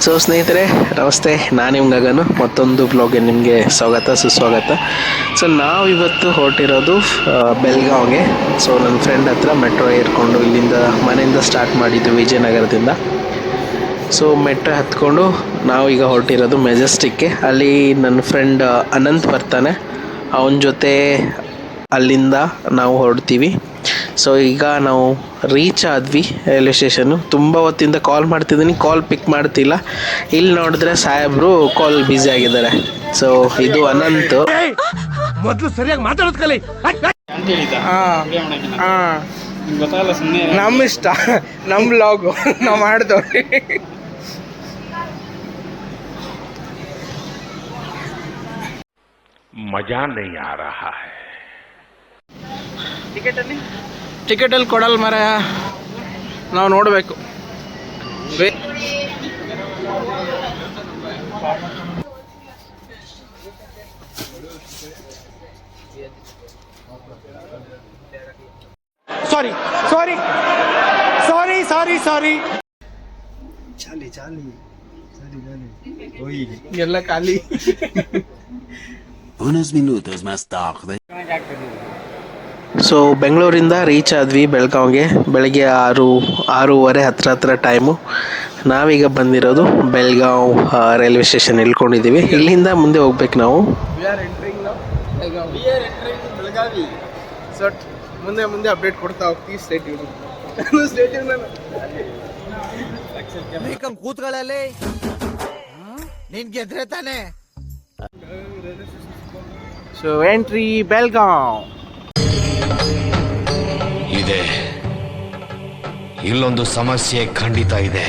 So ಸ್ನೇಹಿತರೆ ನಮಸ್ತೆ, ನಾನು ನಿಮ್ಮ ಗಗನು. ಮತ್ತೊಂದು ಬ್ಲಾಗ್ಗೆ ನಿಮಗೆ ಸ್ವಾಗತ ಸುಸ್ವಾಗತ. ಸೊ ನಾವಿವತ್ತು ಹೊರಟಿರೋದು ಬೆಳಗಾವಿಗೆ. ಸೊ ನನ್ನ ಫ್ರೆಂಡ್ ಹತ್ರ ಮೆಟ್ರೋ ಏರ್ಕೊಂಡು ಇಲ್ಲಿಂದ ಮನೆಯಿಂದ ಸ್ಟಾರ್ಟ್ ಮಾಡಿದ್ದು ವಿಜಯನಗರದಿಂದ. ಸೊ ಮೆಟ್ರೋ ಹತ್ಕೊಂಡು ನಾವು ಈಗ ಹೊರಟಿರೋದು ಮೆಜೆಸ್ಟಿಕ್ಗೆ. ಅಲ್ಲಿ ನನ್ನ ಫ್ರೆಂಡ್ ಅನಂತ್ ಬರ್ತಾನೆ, ಅವನ ಜೊತೆ ಅಲ್ಲಿಂದ ನಾವು ಹೊರಡ್ತೀವಿ. ಸೊ ಈಗ ನಾವು ರೀಚ್ ಆದ್ವಿ ರೈಲ್ವೆ ಸ್ಟೇಷನ್ನು. ತುಂಬ ಹೊತ್ತಿಂದ ಕಾಲ್ ಮಾಡ್ತಿದ್ದೀನಿ, ಕಾಲ್ ಪಿಕ್ ಮಾಡ್ತಿಲ್ಲ. ಇಲ್ಲಿ ನೋಡಿದ್ರೆ ಸಾಹೇಬ್ರು ಕಾಲ್ ಬ್ಯುಸಿ ಆಗಿದ್ದಾರೆ. ಸೊ ಇದು ಅನಂತ್. ಮೊದಲು ಸರಿಯಾಗಿ ಮಾತಾಡೋದು ಕಲಿ. ನಮ್ಮ ಇಷ್ಟ, ನಮ್ಮ ಲಾಗು ನಾವು ಮಾಡಿದವ್ರಿ. मजा नहीं आ रहा है. ಟಿಕೆಟಲ್ಲಿ ಕೊಡಲ್ಲ ಮರ, ನಾವು ನೋಡಬೇಕು. ಸಾರಿ ಸಾರಿ ಸಾರಿ ಸಾರಿ ಸಾರಿ ಚಾಲಿ ಚಾಲಿ ಎಲ್ಲ ಖಾಲಿ. Unos minutos más tarde. So ಬೆಂಗಳೂರಿಂದ ರೀಚ್ ಆದ್ವಿ ಬೆಳಗಾವಿಗೆ. ಬೆಳಗ್ಗೆ 6:30 ಹತ್ರ ಟೈಮು. ನಾವೀಗ ಬಂದಿರೋದು ಬೆಳಗಾವ್ ರೈಲ್ವೆ ಸ್ಟೇಷನ್ ಇಳ್ಕೊಂಡಿದ್ದೀವಿ. ಇಲ್ಲಿಂದ ಮುಂದೆ ಹೋಗ್ಬೇಕು ನಾವು. ಬೆಳಗಾವಿ. ಸೊ ಮುಂದೆ ಮುಂದೆ ಅಪ್ಡೇಟ್ ಕೊಡ್ತಾ ಹೋಗ್ತೀವಿ. ಸ್ಟೇಟ್ ಕೂತ್ಗಳಲ್ಲಿ ನಿನ್ ಗೆದ್ರೆ ತಾನೆ. ಸೊ ಎಂಟ್ರಿ ಬೆಳಗಾವ್ ಇದೆ. ಇಲ್ಲೊಂದು ಸಮಸ್ಯೆ ಖಂಡಿತ ಇದೆ.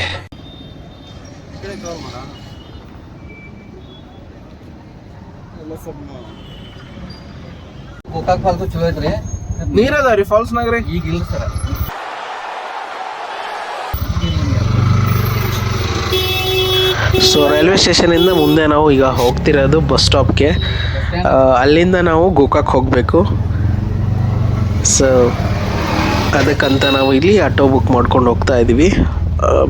ಗೋಕಾಕ್ ಫಾಲ್ಸು ಚಲೋ ಐತ್ರಿ. ನೀರದಾವ್ರಿ ಫಾಲ್ಸ್ನಾಗ್ರಿ. ಈಗ ಇಲ್ಲ ಸರ. ಸೊ ರೈಲ್ವೆ ಸ್ಟೇಷನಿಂದ ಮುಂದೆ ನಾವು ಈಗ ಹೋಗ್ತಿರೋದು ಬಸ್ ಸ್ಟಾಪ್ಗೆ. ಅಲ್ಲಿಂದ ನಾವು ಗೋಕಾಕ್ ಹೋಗಬೇಕು. ಸೊ ಅದಕ್ಕಂತ ನಾವು ಇಲ್ಲಿ ಆಟೋ ಬುಕ್ ಮಾಡ್ಕೊಂಡು ಹೋಗ್ತಾ ಇದ್ದೀವಿ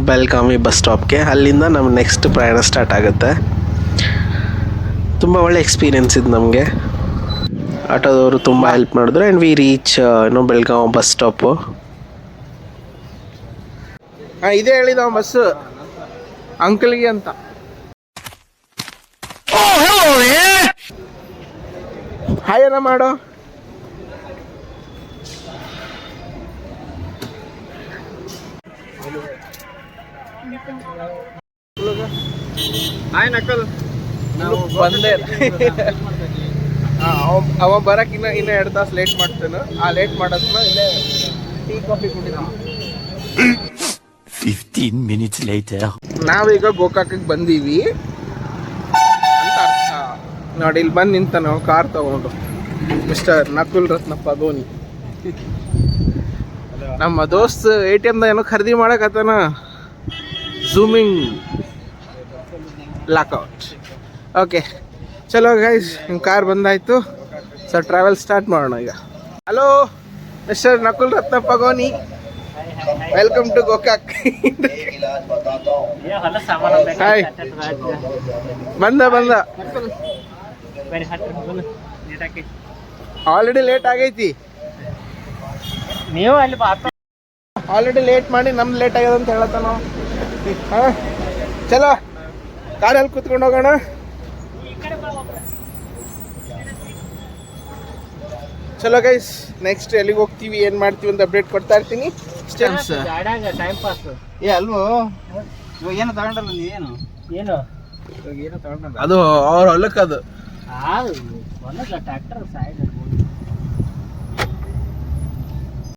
ಬೆಳಗಾವಿ ಬಸ್ ಸ್ಟಾಪ್ಗೆ. ಅಲ್ಲಿಂದ ನಮ್ಮ ನೆಕ್ಸ್ಟ್ ಪ್ರಯಾಣ ಸ್ಟಾರ್ಟ್ ಆಗುತ್ತೆ. ತುಂಬ ಒಳ್ಳೆ ಎಕ್ಸ್ಪೀರಿಯೆನ್ಸ್ ಇದು ನಮಗೆ. ಆಟೋದವರು ತುಂಬ ಹೆಲ್ಪ್ ಮಾಡಿದ್ರು. And we reach Belagavi bus stop. ಇದೇ ಹೇಳಿದ ಬಸ್ ಅಂಕಲ್ಗೆ ಅಂತ. ಹಾಯ್ ಏನ ಮಾಡೋ. ಹಾಯ್ ನಕಲ್. ನಾವು ಬಂದೆ. ಅವ ಬರಕ್ ಇನ್ನ 2 ತಾಸು ಲೇಟ್ ಮಾಡ್ತೇನೆ. ಆ ಲೇಟ್ ಮಾಡೋದ್ನ ಇಲ್ಲೇ ಟೀ ಕಾಫಿ ಕುಡಿದ. 15 minutes later. ನಾವೀಗ ಗೋಕಾಕಿಗೆ ಬಂದೀವಿ ಅಂತ ಅರ್ಥ. ನೋಡಿ ಇಲ್ಲಿ ಬಂದು ನಿಂತ ನಾವು ಕಾರ್ ತಗೊಂಡು ಮಿಸ್ಟರ್ ನಕುಲ್ ರತ್ನಪ್ಪ ಧೋನಿ. ನಮ್ಮ ದೋಸ್ತ್ ATMದ ಏನೋ ಖರೀದಿ ಮಾಡಕತ್ತಾನ. Zooming lockout. ಓಕೆ ಚಲೋ ಗೈಸ್, ನಿಮ್ಮ ಕಾರ್ ಬಂದಾಯ್ತು. ಸೊ ಟ್ರಾವೆಲ್ ಸ್ಟಾರ್ಟ್ ಮಾಡೋಣ ಈಗ. Hello mister Nakul Ratnappa Dhoni, welcome to Gokak. Hi. ಬಂದ ಆಲ್ರೆಡಿ ಲೇಟ್ ಆಗೈತಿ. ನೀವು ಅಲ್ಲಿ ಆಲ್ರೆಡಿ ಲೇಟ್ ಮಾಡಿ ನಮ್ದು ಲೇಟ್ ಆಗ್ಯದ ಅಂತ ಹೇಳತ್ತ ನಾವು. ಹಾಂ ಚಲೋ ಕಾರಲ್ಲಿ ಕೂತ್ಕೊಂಡು ಹೋಗೋಣ. ಚಲೋ ಗೈಸ್, ನೆಕ್ಸ್ಟ್ ಎಲ್ಲಿಗೆ ಹೋಗ್ತೀವಿ, ಏನು ಮಾಡ್ತೀವಿ ಅಂತ ಅಪ್ಡೇಟ್ ಕೊಡ್ತಾ ಇರ್ತೀನಿ. Time pass. ಏ ಅಲ್ವೋ, ಇವಾಗ ಏನು ತಗೊಂಡಲ್ಲ ನೀವೇನು? ಏನು ಅದು ಅವ್ರ ಹೊಲಕ್ಕೆ ಅದು ಟ್ರ್ಯಾಕ್ಟರ್ ಸೈಡ್